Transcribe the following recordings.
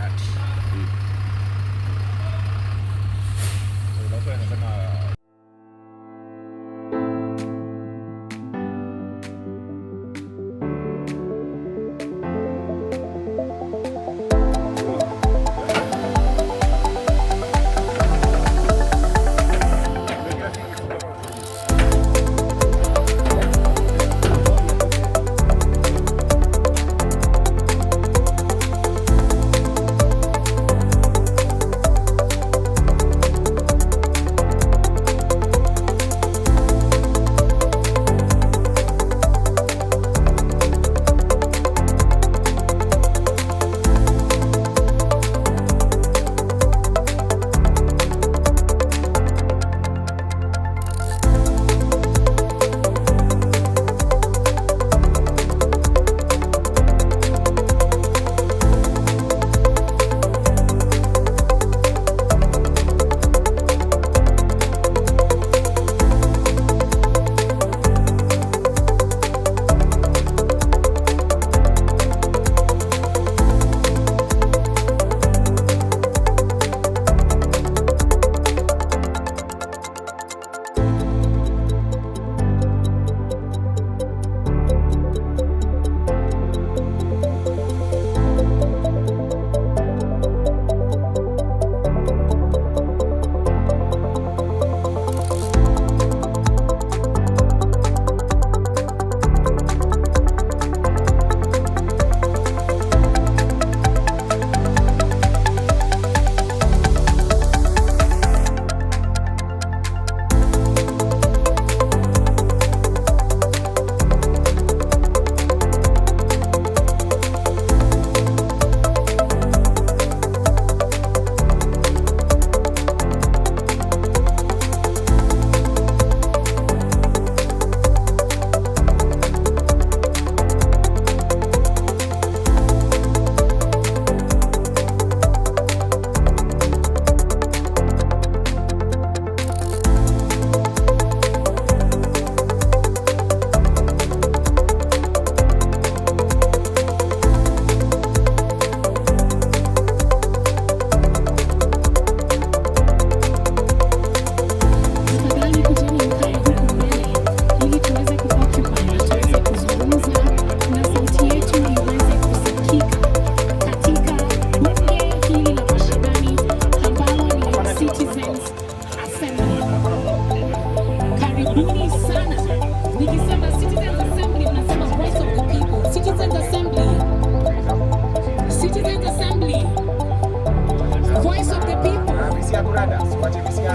that.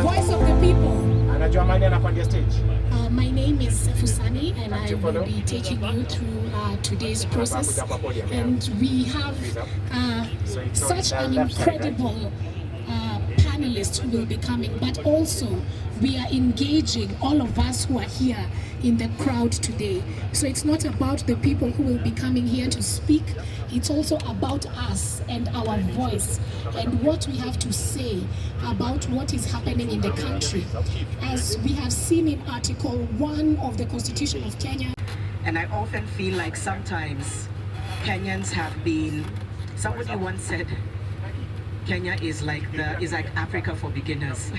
Voice of the people. My name is Fusani, and I will be taking you through today's process. And we have such an incredible panelist who will be coming, but also we are engaging all of us who are here in the crowd today. So it's not about the people who will be coming here to speak, it's also about us and our voice and what we have to say about what is happening in the country. As we have seen in Article 1 of the Constitution of Kenya. And I often feel like sometimes Kenyans have been, somebody once said, Kenya is like Africa for beginners.